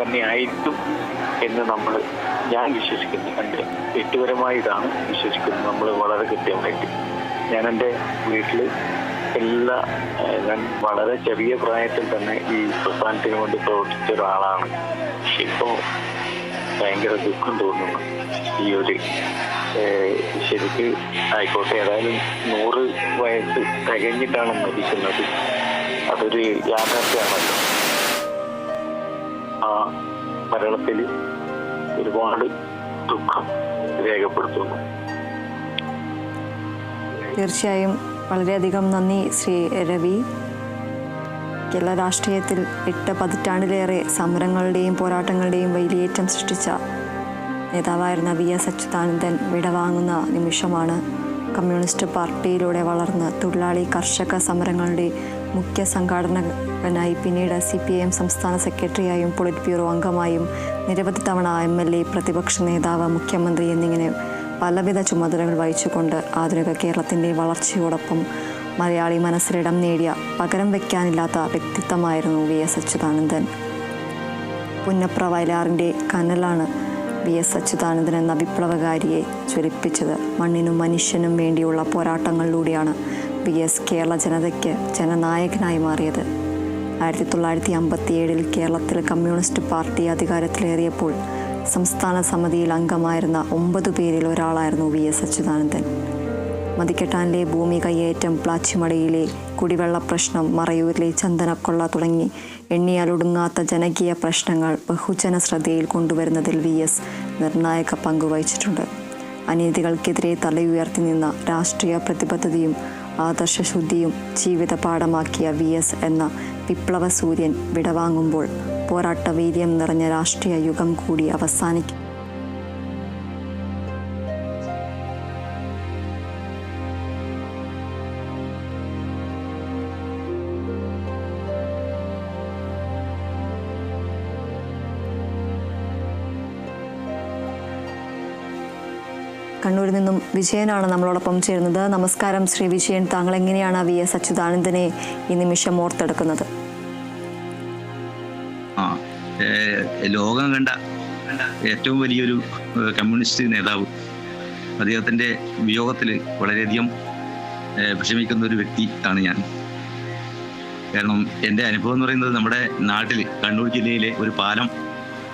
തന്നെ ആയിരിക്കും എന്ന് ഞാൻ വിശ്വസിക്കുന്നു. എൻ്റെ വ്യക്തിപരമായി ഇതാണ് വിശ്വസിക്കുന്നത്. നമ്മൾ വളരെ കൃത്യമായിട്ട് ഞാൻ എൻ്റെ വീട്ടിൽ ഞാൻ വളരെ ചെറിയ പ്രായത്തിൽ തന്നെ ഈ പ്രസ്ഥാനത്തിന് വേണ്ടി പ്രവർത്തിച്ച ഒരാളാണ്. പക്ഷെ ഇപ്പോൾ ഭയങ്കര ദുഃഖം തോന്നുന്നു. ഈ ഒരു ശരിക്ക് ആയിക്കോട്ടെ, ഏതായാലും 100 വയസ്സ് തികഞ്ഞിട്ടാണ് മരിക്കുന്നത്. അതൊരു യാഥാർത്ഥ്യമാണല്ലോ. ആ മരണത്തിൽ ഒരുപാട് ദുഃഖം രേഖപ്പെടുത്തുന്നു. തീർച്ചയായും വളരെയധികം നന്ദി ശ്രീ രവി. കേരള രാഷ്ട്രീയത്തിൽ 8 പതിറ്റാണ്ടിലേറെ സമരങ്ങളുടെയും പോരാട്ടങ്ങളുടെയും വേലിയേറ്റം സൃഷ്ടിച്ച നേതാവായിരുന്ന VS അച്യുതാനന്ദൻ വിടവാങ്ങുന്ന നിമിഷമാണ്. കമ്മ്യൂണിസ്റ്റ് പാർട്ടിയിലൂടെ വളർന്ന് തൊഴിലാളി കർഷക സമരങ്ങളുടെ മുഖ്യ സംഘാടകനായി പിന്നീട് CPIM സംസ്ഥാന സെക്രട്ടറിയായും പൊളിറ്റ് ബ്യൂറോ അംഗമായും നിരവധി തവണ MLA, പ്രതിപക്ഷ നേതാവ്, മുഖ്യമന്ത്രി എന്നിങ്ങനെ പലവിധ ചുമതലകൾ വഹിച്ചുകൊണ്ട് ആധുനിക കേരളത്തിൻ്റെ വളർച്ചയോടൊപ്പം മലയാളി മനസ്സിലിടം നേടിയ പകരം വയ്ക്കാനില്ലാത്ത വ്യക്തിത്വമായിരുന്നു VS അച്യുതാനന്ദൻ. പുന്നപ്ര വയലാറിൻ്റെ കനലാണ് VS അച്യുതാനന്ദൻ എന്ന വിപ്ലവകാരിയെ ജ്വലിപ്പിച്ചത്. മണ്ണിനും മനുഷ്യനും വേണ്ടിയുള്ള പോരാട്ടങ്ങളിലൂടെയാണ് VS കേരള ജനതയ്ക്ക് ജനനായകനായി മാറിയത്. 1957 കേരളത്തിൽ കമ്മ്യൂണിസ്റ്റ് പാർട്ടി അധികാരത്തിലേറിയപ്പോൾ സംസ്ഥാന സമിതിയിൽ അംഗമായിരുന്ന 9 പേരിൽ ഒരാളായിരുന്നു VS അച്യുതാനന്ദൻ. മതിക്കെട്ടാനിലെ ഭൂമി കയ്യേറ്റം, പ്ലാച്ചിമടയിലെ കുടിവെള്ള പ്രശ്നം, മറയൂരിലെ ചന്ദനക്കൊള്ള തുടങ്ങി എണ്ണിയാലൊടുങ്ങാത്ത ജനകീയ പ്രശ്നങ്ങൾ ബഹുജന ശ്രദ്ധയിൽ കൊണ്ടുവരുന്നതിൽ VS നിർണായക പങ്കുവഹിച്ചിട്ടുണ്ട്. അനീതികൾക്കെതിരെ തലയുയർത്തി നിന്ന രാഷ്ട്രീയ പ്രതിബദ്ധതയും ആദർശശുദ്ധിയും ജീവിത പാഠമാക്കിയ VS എന്ന വിപ്ലവ സൂര്യൻ വിടവാങ്ങുമ്പോൾ പോരാട്ട വീര്യം നിറഞ്ഞ രാഷ്ട്രീയ യുഗം കൂടി അവസാനിക്കും. കണ്ണൂരിൽ നിന്നും വിജയനാണ് നമ്മളോടൊപ്പം ചേരുന്നത്. നമസ്കാരം ശ്രീ വിജയൻ. താങ്കൾ എങ്ങനെയാണ് VS അച്യുതാനന്ദനെ ഈ നിമിഷം ഓർത്തെടുക്കുന്നത്? ലോകം കണ്ട ഏറ്റവും വലിയൊരു കമ്മ്യൂണിസ്റ്റ് നേതാവ്, അദ്ദേഹത്തിൻ്റെ വിയോഗത്തിൽ വളരെയധികം വിഷമിക്കുന്ന ഒരു വ്യക്തി ആണ് ഞാൻ. കാരണം എൻ്റെ അനുഭവം എന്ന് പറയുന്നത്, നമ്മുടെ നാട്ടിൽ കണ്ണൂർ ജില്ലയിലെ ഒരു പാലം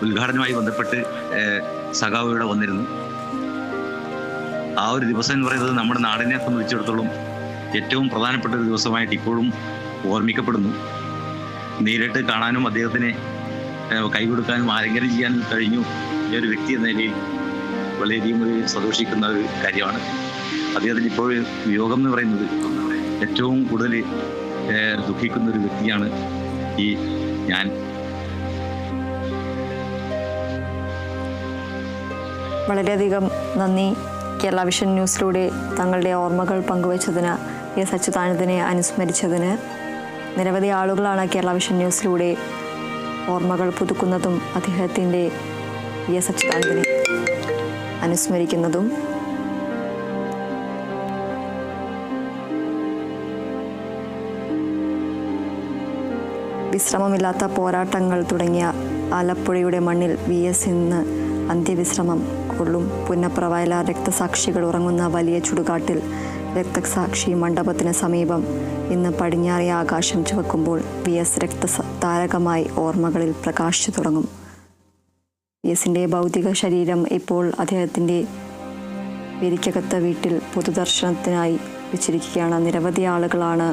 ഉദ്ഘാടനവുമായി ബന്ധപ്പെട്ട് സഖാവ് ഇവിടെ വന്നിരുന്നു. ആ ഒരു ദിവസം എന്ന് പറയുന്നത് നമ്മുടെ നാടിനെ സംബന്ധിച്ചിടത്തോളം ഏറ്റവും പ്രധാനപ്പെട്ട ഒരു ദിവസമായിട്ട് ഇപ്പോഴും ഓർമ്മിക്കപ്പെടുന്നു. നേരിട്ട് കാണാനും അദ്ദേഹത്തിനെ കൈകൊടുക്കാനും ആലിംഗനം ചെയ്യാനും കഴിഞ്ഞു. ഈ ഒരു വ്യക്തി എന്ന നിലയിൽ വളരെയധികം സന്തോഷിക്കുന്ന ഒരു കാര്യമാണ്. അദ്ദേഹത്തിന് ഇപ്പോൾ വിയോഗം എന്ന് പറയുന്നത് ഏറ്റവും കൂടുതൽ ദുഃഖിക്കുന്ന ഒരു വ്യക്തിയാണ് ഞാൻ. വളരെയധികം നന്ദി. കേരള വിഷൻ ന്യൂസിലൂടെ തങ്ങളുടെ ഓർമ്മകൾ പങ്കുവച്ചതിന്, VS അച്യുതാനന്ദനെ അനുസ്മരിച്ചതിന്. നിരവധി ആളുകളാണ് കേരള വിഷൻ ന്യൂസിലൂടെ ഓർമ്മകൾ പുതുക്കുന്നതും അദ്ദേഹത്തിൻ്റെ VS അച്യുതാനന്ദനെ അനുസ്മരിക്കുന്നതും. വിശ്രമമില്ലാത്ത പോരാട്ടങ്ങൾ തുടങ്ങിയ ആലപ്പുഴയുടെ മണ്ണിൽ VS ഇന്ന് അന്ത്യവിശ്രമം കൊള്ളും. പുന്നപ്ര വയലാർ രക്തസാക്ഷികൾ ഉറങ്ങുന്ന വലിയ ചുടുകാട്ടിൽ രക്തസാക്ഷി മണ്ഡപത്തിന് സമീപം ഇന്ന് പടിഞ്ഞാറേ ആകാശം ചുവക്കുമ്പോൾ VS രക്തതാരകമായി ഓർമ്മകളിൽ പ്രകാശിച്ചു തുടങ്ങും. VSൻ്റെ ഭൗതിക ശരീരം ഇപ്പോൾ അദ്ദേഹത്തിൻ്റെ വിരിക്കകത്ത വീട്ടിൽ പൊതുദർശനത്തിനായി വെച്ചിരിക്കുകയാണ്. നിരവധി ആളുകളാണ്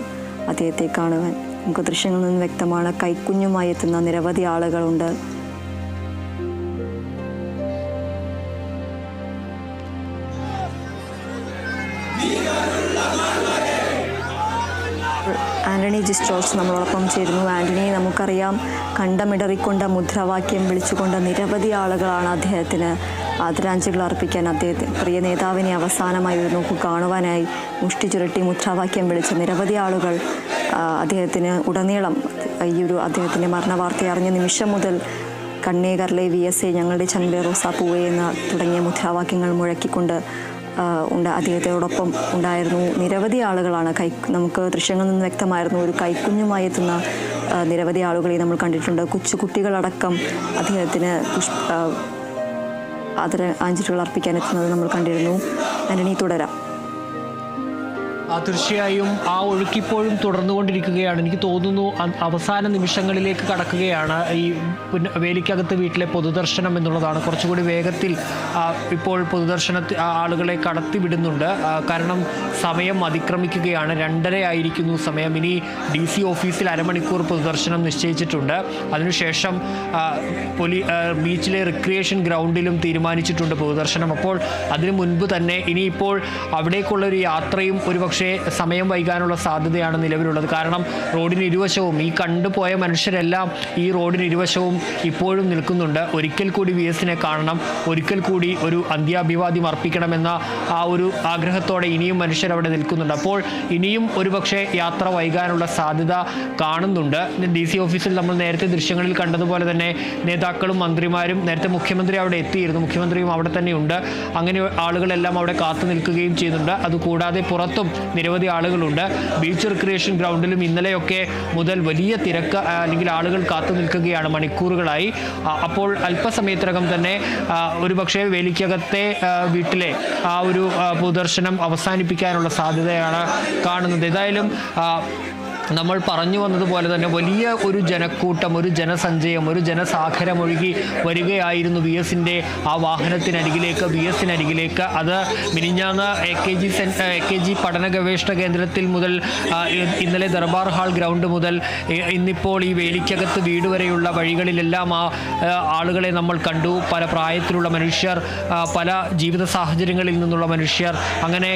അദ്ദേഹത്തെ കാണുവാൻ. നമുക്ക് ദൃശ്യങ്ങളിൽ നിന്ന് വ്യക്തമാണ്. കൈക്കുഞ്ഞുമായി എത്തുന്ന നിരവധി ആളുകളുണ്ട്. ആൻ്റണി ജിസ്റ്റോസ് നമ്മളോടൊപ്പം ചേരുന്നു. ആൻ്റണി, നമുക്കറിയാം, കണ്ടമിടറിക്കൊണ്ട് മുദ്രാവാക്യം വിളിച്ചുകൊണ്ട് നിരവധി ആളുകളാണ് അദ്ദേഹത്തിന് ആദരാഞ്ജലികൾ അർപ്പിക്കാൻ, അദ്ദേഹത്തെ പ്രിയ നേതാവിനെ അവസാനമായി ഒരു നോക്കു കാണുവാനായി മുഷ്ടി ചുരുട്ടി മുദ്രാവാക്യം വിളിച്ച നിരവധി ആളുകൾ അദ്ദേഹത്തിന് ഉടനീളം അദ്ദേഹത്തിൻ്റെ മരണവാർത്ത അറിഞ്ഞ നിമിഷം മുതൽ കണ്ണേകറിലെ VS ഞങ്ങളുടെ ചങ്കിലെ റോസാപ്പൂവേ എന്ന തുടങ്ങിയ മുദ്രാവാക്യങ്ങൾ മുഴക്കിക്കൊണ്ട് അദ്ദേഹത്തോടൊപ്പം ഉണ്ടായിരുന്നു. നിരവധി ആളുകളാണ്. നമുക്ക് ദൃശ്യങ്ങളിൽ നിന്ന് വ്യക്തമായിരുന്നു. ഒരു കൈക്കുഞ്ഞുമായി എത്തുന്ന നിരവധി ആളുകളെ നമ്മൾ കണ്ടിട്ടുണ്ട്. കൊച്ചുകുട്ടികളടക്കം അദ്ദേഹത്തിന് ആദരാഞ്ജലികൾ അർപ്പിക്കാനെത്തുന്നത് നമ്മൾ കണ്ടിരുന്നു. ആന്റണി, തുടരാം. തീർച്ചയായും ആ ഒഴുക്കിപ്പോഴും തുടർന്നുകൊണ്ടിരിക്കുകയാണ്. എനിക്ക് തോന്നുന്നു അവസാന നിമിഷങ്ങളിലേക്ക് കടക്കുകയാണ് ഈ വേലിക്കകത്ത് വീട്ടിലെ പൊതുദർശനം എന്നുള്ളതാണ്. കുറച്ചുകൂടി വേഗത്തിൽ ഇപ്പോൾ ആളുകളെ കടത്തിവിടുന്നുണ്ട്. കാരണം സമയം അതിക്രമിക്കുകയാണ്. 2:30 ആയിരിക്കുന്നു സമയം. ഇനി DC ഓഫീസിൽ അരമണിക്കൂർ പൊതുദർശനം നിശ്ചയിച്ചിട്ടുണ്ട്. അതിനുശേഷം ബീച്ചിലെ റിക്രിയേഷൻ ഗ്രൗണ്ടിലും തീരുമാനിച്ചിട്ടുണ്ട് പൊതുദർശനം. അപ്പോൾ അതിനു മുൻപ് തന്നെ ഇനിയിപ്പോൾ അവിടേക്കുള്ളൊരു യാത്രയും ഒരുപക്ഷെ സമയം വൈകാനുള്ള സാധ്യതയാണ് നിലവിലുള്ളത്. കാരണം റോഡിന് ഇരുവശവും ഈ കണ്ടുപോയ മനുഷ്യരെല്ലാം ഈ റോഡിന് ഇരുവശവും ഇപ്പോഴും നിൽക്കുന്നുണ്ട്. ഒരിക്കൽ കൂടി VS-നെ കാണണം, ഒരിക്കൽ കൂടി ഒരു അന്ത്യാഭിവാദ്യം അർപ്പിക്കണമെന്ന ആ ഒരു ആഗ്രഹത്തോടെ ഇനിയും മനുഷ്യർ അവിടെ നിൽക്കുന്നുണ്ട്. അപ്പോൾ ഇനിയും ഒരുപക്ഷെ യാത്ര വൈകാനുള്ള സാധ്യത കാണുന്നുണ്ട്. DC ഓഫീസിൽ നമ്മൾ നേരത്തെ ദൃശ്യങ്ങളിൽ കണ്ടതുപോലെ തന്നെ നേതാക്കളും മന്ത്രിമാരും, നേരത്തെ മുഖ്യമന്ത്രി അവിടെ എത്തിയിരുന്നു, മുഖ്യമന്ത്രിയും അവിടെ തന്നെയുണ്ട്. അങ്ങനെ ആളുകളെല്ലാം അവിടെ കാത്തു നിൽക്കുകയും ചെയ്യുന്നുണ്ട്. അതുകൂടാതെ പുറത്തും നിരവധി ആളുകളുണ്ട്. ബീച്ച് റിക്രിയേഷൻ ഗ്രൗണ്ടിലും ഇന്നലെയൊക്കെ മുതൽ വലിയ തിരക്ക് അല്ലെങ്കിൽ ആളുകൾ കാത്തു നിൽക്കുകയാണ് മണിക്കൂറുകളായി. അപ്പോൾ അല്പസമയത്തിനകം തന്നെ ഒരുപക്ഷെ വേലിക്കകത്തെ വീട്ടിലെ ആ ഒരു പൊതുദർശനം അവസാനിപ്പിക്കാനുള്ള സാധ്യതയാണ് കാണുന്നത്. ഏതായാലും നമ്മൾ പറഞ്ഞു വന്നതുപോലെ തന്നെ വലിയ ഒരു ജനക്കൂട്ടം, ഒരു ജനസഞ്ചയം, ഒരു ജനസാഗരം ഒഴുകി വരികയായിരുന്നു VS-ന്റെ ആ VS-നരികിലേക്ക്. അത് മിനിഞ്ഞാന്ന് AKG പഠന ഗവേഷണ കേന്ദ്രത്തിൽ മുതൽ ഇന്നലെ ദർബാർ ഹാൾ ഗ്രൗണ്ട് മുതൽ ഇന്നിപ്പോൾ ഈ വേലിക്കകത്ത് വീട് വരെയുള്ള വഴികളിലെല്ലാം ആളുകളെ നമ്മൾ കണ്ടു. പല പ്രായത്തിലുള്ള മനുഷ്യർ, പല ജീവിത സാഹചര്യങ്ങളിൽ നിന്നുള്ള മനുഷ്യർ, അങ്ങനെ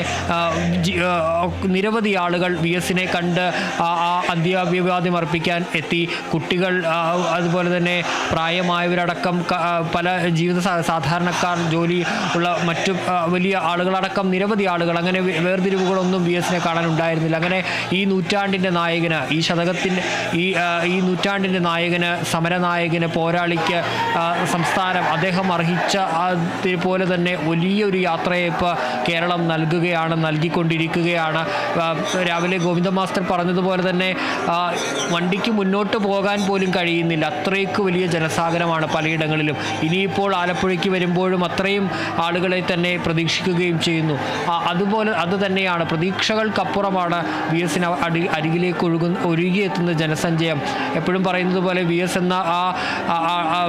നിരവധി ആളുകൾ VS-നെ കണ്ട് അന്ത്യാഭിവാദ്യം അർപ്പിക്കാൻ എത്തി. കുട്ടികൾ, അതുപോലെ തന്നെ പ്രായമായവരടക്കം പല സാധാരണക്കാർ, ജോലി ഉള്ള മറ്റു വലിയ ആളുകളടക്കം നിരവധി ആളുകൾ, അങ്ങനെ വേർതിരിവുകളൊന്നും VS-നെ കാണാനുണ്ടായിരുന്നില്ല. അങ്ങനെ ഈ നൂറ്റാണ്ടിൻ്റെ നായകന്, ഈ ശതകത്തിൻ്റെ ഈ നൂറ്റാണ്ടിൻ്റെ നായകന്, സമരനായകന്, പോരാളിക്ക് സംസ്ഥാനം അദ്ദേഹം അർഹിച്ച അതുപോലെ തന്നെ വലിയൊരു യാത്രയയപ്പ് കേരളം നൽകിക്കൊണ്ടിരിക്കുകയാണ്. രാവിലെ ഗോവിന്ദ മാസ്റ്റർ പറഞ്ഞതുപോലെ തന്നെ വണ്ടിക്ക് മുന്നോട്ട് പോകാൻ പോലും കഴിയുന്നില്ല. അത്രയ്ക്ക് വലിയ ജനസാഗരമാണ് പലയിടങ്ങളിലും. ഇനിയിപ്പോൾ ആലപ്പുഴയ്ക്ക് വരുമ്പോഴും അത്രയും ആളുകളെ തന്നെ പ്രതീക്ഷിക്കുകയും ചെയ്യുന്നു. അത് തന്നെയാണ്, പ്രതീക്ഷകൾക്കപ്പുറമാണ് VS-ന് അരികിലേക്ക് ഒഴുകിയെത്തുന്ന ജനസഞ്ചയം. എപ്പോഴും പറയുന്നത് പോലെ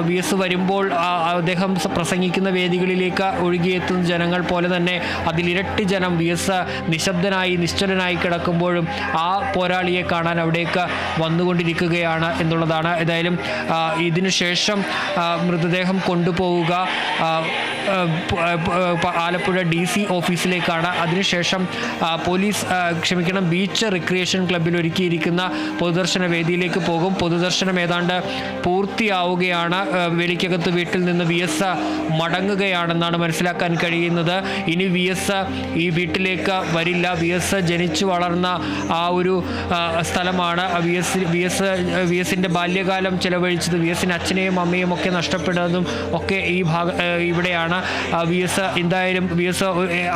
VS വരുമ്പോൾ അദ്ദേഹം പ്രസംഗിക്കുന്ന വേദികളിലേക്ക് ഒഴുകിയെത്തുന്ന ജനങ്ങൾ പോലെ തന്നെ അതിലിരട്ടി ജനം VS നിശബ്ദനായി നിശ്ചലനായി കിടക്കുമ്പോഴും ആ പോരാളിയെ കാണാൻ അവിടേക്ക് വന്നുകൊണ്ടിരിക്കുകയാണ് എന്നുള്ളതാണ്. ഏതായാലും ഇതിനുശേഷം മൃതദേഹം കൊണ്ടുപോവുക ആലപ്പുഴ DC ഓഫീസിലേക്കാണ്. അതിനുശേഷം ബീച്ച് റിക്രിയേഷൻ ക്ലബ്ബിൽ ഒരുക്കിയിരിക്കുന്ന പൊതുദർശന വേദിയിലേക്ക് പോകും. പൊതുദർശനം ഏതാണ്ട് പൂർത്തിയാവുകയാണ്. വേലിക്കകത്ത് വീട്ടിൽ നിന്ന് VS മടങ്ങുകയാണെന്നാണ് മനസ്സിലാക്കാൻ കഴിയുന്നത്. ഇനി VS ഈ വീട്ടിലേക്ക് വരില്ല. VS ജനിച്ചു വളർന്ന ആ ഒരു സ്ഥലമാണ്. VS-ന്റെ ബാല്യകാലം ചെലവഴിച്ചത്, VS-ന് അച്ഛനെയും അമ്മയും ഒക്കെ നഷ്ടപ്പെടുന്നതും ഒക്കെ ഇവിടെയാണ്. എന്തായാലും VS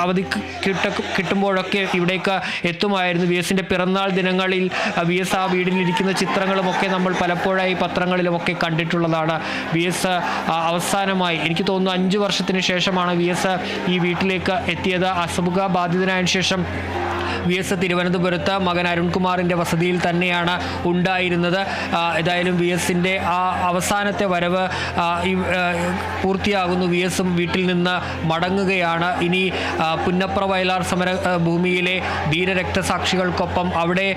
അവധി കിട്ടുമ്പോഴൊക്കെ ഇവിടേക്ക് എത്തുമായിരുന്നു. VS-ന്റെ പിറന്നാൾ ദിനങ്ങളിൽ VS ആ വീടിലിരിക്കുന്ന ചിത്രങ്ങളുമൊക്കെ നമ്മൾ പലപ്പോഴായി പത്രങ്ങളിലുമൊക്കെ കണ്ടിട്ടുള്ളതാണ്. VS അവസാനമായി എനിക്ക് തോന്നുന്നു 5 വർഷത്തിന് ശേഷമാണ് VS ഈ വീട്ടിലേക്ക് എത്തിയത്. അസുഖബാധിതനായ ശേഷം VS തിരുവനന്തപുരത്ത് മകൻ അരുൺകുമാറിൻ്റെ വസതിയിൽ തന്നെയാണ് ഉണ്ടായിരുന്നത്. ഏതായാലും VS-ന്റെ ആ അവസാനത്തെ വരവ് പൂർത്തിയാകുന്നു. VS-ഉം വീട്ടിൽ നിന്ന് മടങ്ങുകയാണ്. ഇനി പുന്നപ്ര വയലാർ സമര ഭൂമിയിലെ ധീരരക്തസാക്ഷികൾക്കൊപ്പം അവിടെ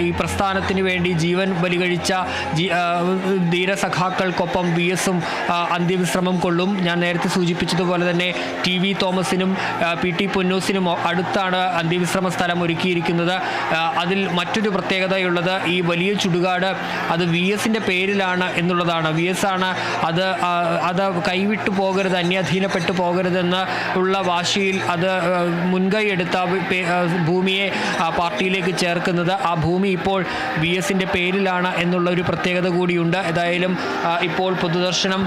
ഈ പ്രസ്ഥാനത്തിന് വേണ്ടി ജീവൻ ബലികഴിച്ച ധീരസഖാക്കൾക്കൊപ്പം VS-ഉം അന്ത്യവിശ്രമം കൊള്ളും. ഞാൻ നേരത്തെ സൂചിപ്പിച്ചതുപോലെ തന്നെ TV തോമസിനും PT പൊന്നൂസിനും അടുത്താണ് അന്ത്യവിശ്രമ സ്ഥലം ഒരുക്കിയിരിക്കുന്നത്. അതിൽ മറ്റൊരു പ്രത്യേകതയുള്ളത്, ഈ വലിയ ചുടുകാട് അത് VS-ന്റെ പേരിലാണ് എന്നുള്ളതാണ്. VS ആണ് അത് കൈവിട്ടു പോകരുത്, അന്യാധീനപ്പെട്ടു പോകരുതെന്ന് ഉള്ള വാശിയിൽ അത് മുൻകൈ എടുത്ത ഭൂമിയെ പാർട്ടിയിലേക്ക് ചേർക്കുന്നത്. ആ ഭൂമി ഇപ്പോൾ VS-ന്റെ പേരിലാണ് എന്നുള്ള ഒരു പ്രത്യേകത കൂടിയുണ്ട്. ഏതായാലും ഇപ്പോൾ പൊതുദർശനം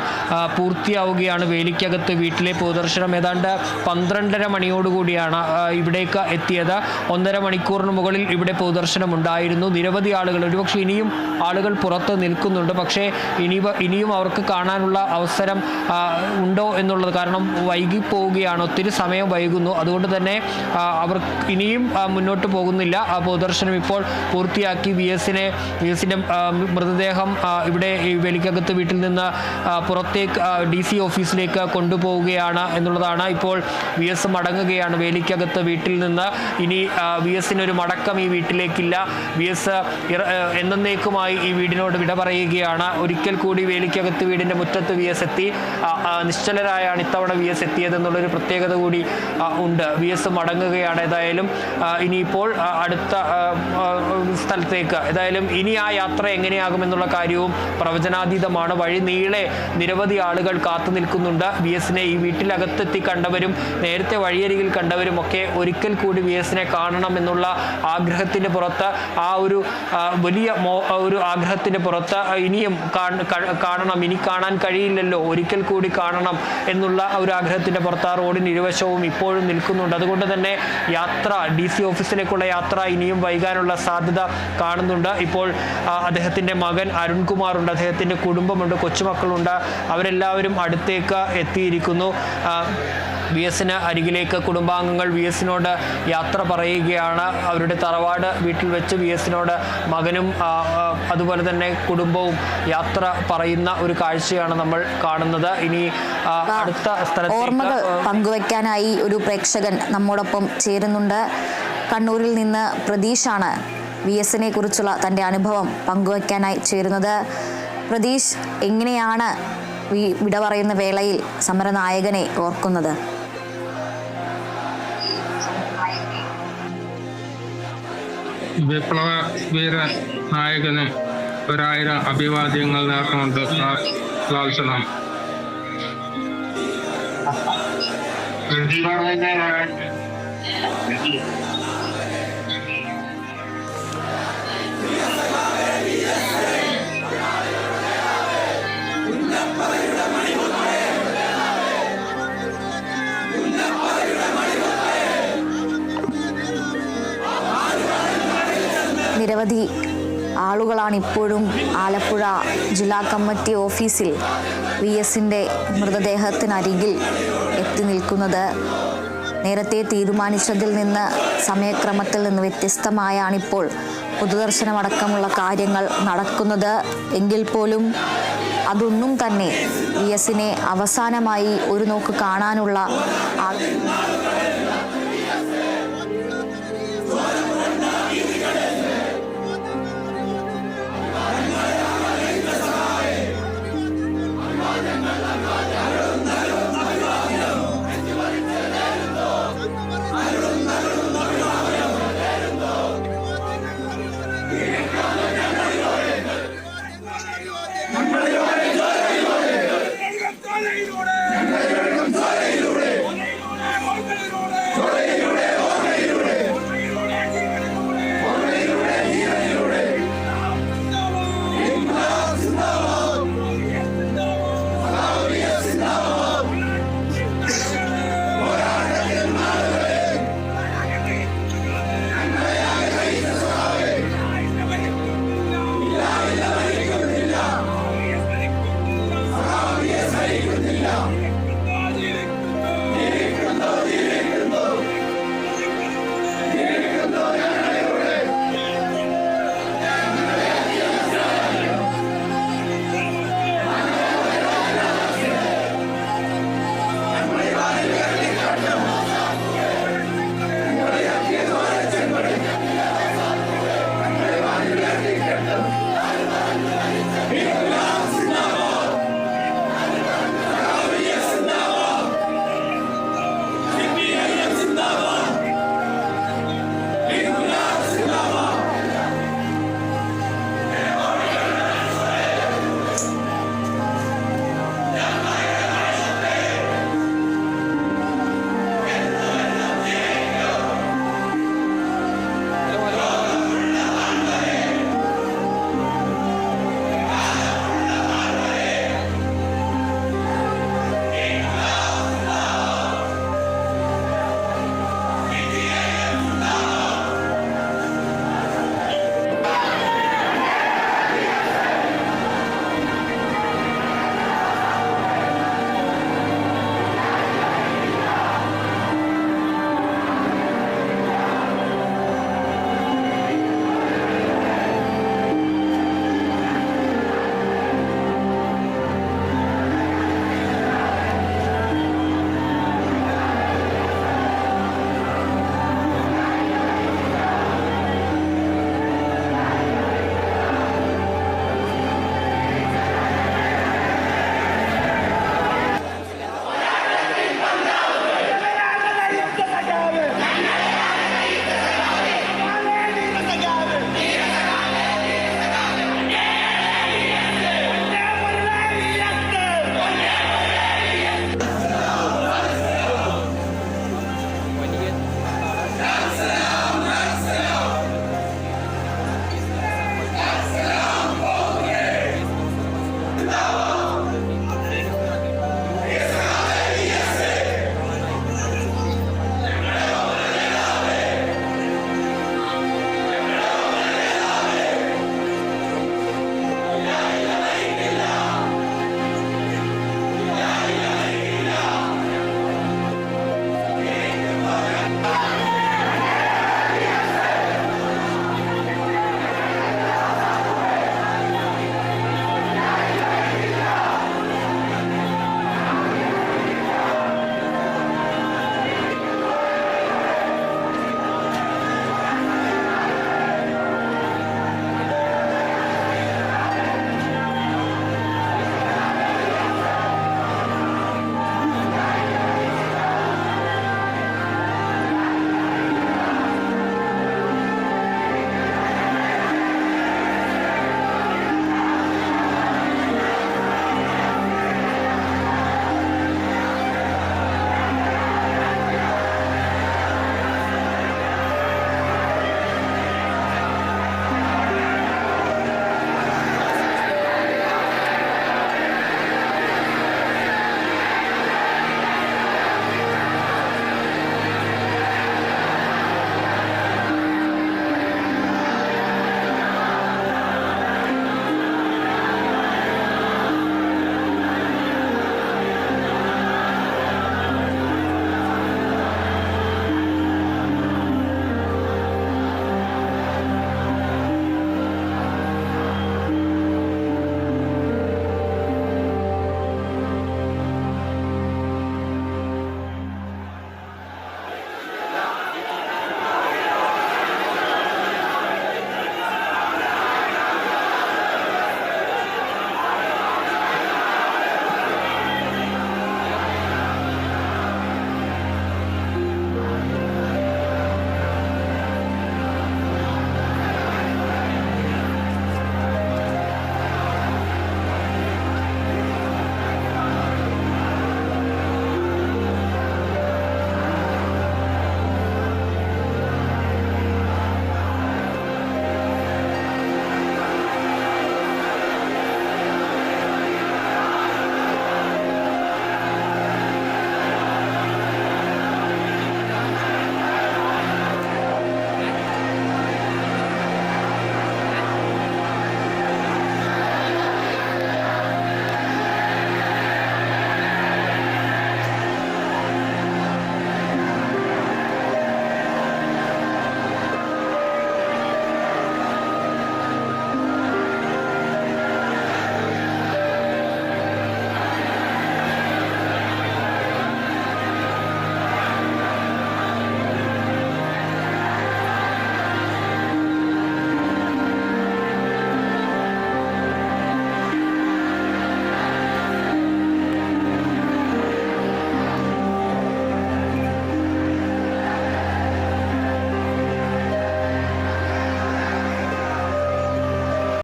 പൂർത്തിയാവുകയാണ്. വേലിക്കകത്ത് വീട്ടിലെ പൊതുദർശനം ഏതാണ്ട് 12:30 മണിയോടുകൂടിയാണ് ഇവിടേക്ക് എത്തിയത്. 1.5 മണിക്കൂറിന് മുകളിൽ ഇവിടെ പൊതുദർശനം ഉണ്ടായിരുന്നു. നിരവധി ആളുകൾ, ഒരുപക്ഷെ ഇനിയും ആളുകൾ പുറത്ത് നിൽക്കുന്നുണ്ട്. പക്ഷേ ഇനിയും അവർക്ക് കാണാനുള്ള അവസരം ഉണ്ടോ എന്നുള്ളത്, കാരണം വൈകിപ്പോവുകയാണ്, ഒത്തിരി സമയം വൈകുന്നു. അതുകൊണ്ട് തന്നെ അവർ ഇനിയും മുന്നോട്ട് പോകുന്നില്ല. പൊതുദർശനം ഇപ്പോൾ പൂർത്തിയാക്കി വി എസിൻ്റെ മൃതദേഹം ഇവിടെ ഈ വേലിക്കകത്ത് വീട്ടിൽ നിന്ന് പുറത്തേക്ക് DC ഓഫീസിലേക്ക് കൊണ്ടുപോവുകയാണ് എന്നുള്ളതാണ്. ഇപ്പോൾ വി എസ് മടങ്ങുകയാണ് വേലിക്കകത്ത് വീട്ടിൽ നിന്ന്. ഇനി വി എസിനൊരു മടക്കം ഈ വീട്ടിലേക്കില്ല. വി എസ് എന്നേക്കുമായി ഈ വീടിനോട് വിട പറയുകയാണ്. ഒരിക്കൽ കൂടി വേലിക്കകത്ത് വീടിൻ്റെ മുറ്റത്ത് വി എസ് എത്തി. നിശ്ചലരായാണ് ഇത്തവണ വി എസ് എത്തിയതെന്നുള്ളൊരു പ്രത്യേകത കൂടി ഉണ്ട്. വി എസ് മടങ്ങുകയാണ്. ഏതായാലും ഇനിയിപ്പോൾ അടുത്ത സ്ഥലത്തേക്ക്, ഏതായാലും ഇനി ആ യാത്ര എങ്ങനെയാകുമെന്നുള്ള കാര്യവും പ്രവചനാതീതമാണ്. വഴി നീളെ നിരവധി ആളുകൾ കാത്തു നിൽക്കുന്നുണ്ട്. വി എസിനെ ഈ വീട്ടിലകത്തെത്തി കണ്ടവരും നേരത്തെ വഴിയരികിൽ കണ്ടവരും ഒക്കെ ഒരിക്കൽ കൂടി വി എസിനെ കാണണം എന്നുള്ള ആഗ്രഹത്തിൻ്റെ പുറത്ത്, ആ ഒരു വലിയ ഒരു ആഗ്രഹത്തിൻ്റെ പുറത്ത് ഇനിയും കാണണം, ഇനി കാണാൻ കഴിയില്ലല്ലോ, ഒരിക്കൽ കൂടി കാണണം എന്നുള്ള ഒരു ആഗ്രഹത്തിൻ്റെ പുറത്ത് ആ റോഡിന് ഇരുവശവും ഇപ്പോഴും നിൽക്കുന്നുണ്ട്. അതുകൊണ്ട് തന്നെ യാത്ര, DC ഓഫീസിലേക്കുള്ള യാത്ര ഇനിയും വൈകാനുള്ള സാധ്യത കാണുന്നുണ്ട്. ഇപ്പോൾ അദ്ദേഹത്തിൻ്റെ മകൻ അരുൺകുമാർ ഉണ്ട്, അദ്ദേഹത്തിൻ്റെ കുടുംബമുണ്ട്, കൊച്ചുമക്കളുണ്ട്. അവരെല്ലാവരും അടുത്തേക്ക് എത്തിയിരിക്കുന്നു. വി എസിന് അരികിലേക്ക് കുടുംബാംഗങ്ങൾ വി എസിനോട് യാത്ര പറയുകയാണ്. അവരുടെ തറവാട് വീട്ടിൽ വെച്ച് വി എസിനോട് മകനും അതുപോലെ തന്നെ കുടുംബവും യാത്ര പറയുന്ന ഒരു കാഴ്ചയാണ് നമ്മൾ കാണുന്നത്. ഇനി അടുത്ത ഓർമ്മകൾ പങ്കുവയ്ക്കാനായി ഒരു പ്രേക്ഷകൻ നമ്മോടൊപ്പം ചേരുന്നുണ്ട്. കണ്ണൂരിൽ നിന്ന് പ്രതീഷാണ് വി എസിനെ കുറിച്ചുള്ള തൻ്റെ അനുഭവം പങ്കുവയ്ക്കാനായി ചേരുന്നത്. പ്രതീഷ്, എങ്ങനെയാണ് വിട പറയുന്ന വേളയിൽ സമരനായകനെ ഓർക്കുന്നത്? വിപ്ലവ വീര നായകന് 1000 അഭിവാദ്യങ്ങൾ നേർന്നുകൊണ്ട് ലാൽസനം. നിരവധി ആളുകളാണ് ഇപ്പോഴും ആലപ്പുഴ ജില്ലാ കമ്മിറ്റി ഓഫീസിൽ വി എസിൻ്റെ മൃതദേഹത്തിനരികിൽ എത്തി നിൽക്കുന്നത്. നേരത്തെ തീരുമാനിച്ചതിൽ നിന്ന്, സമയക്രമത്തിൽ നിന്ന് വ്യത്യസ്തമായാണിപ്പോൾ പൊതുദർശനമടക്കമുള്ള കാര്യങ്ങൾ നടക്കുന്നത്. എങ്കിൽ പോലും അതൊന്നും തന്നെ വി എസിനെ അവസാനമായി ഒരു നോക്ക് കാണാനുള്ള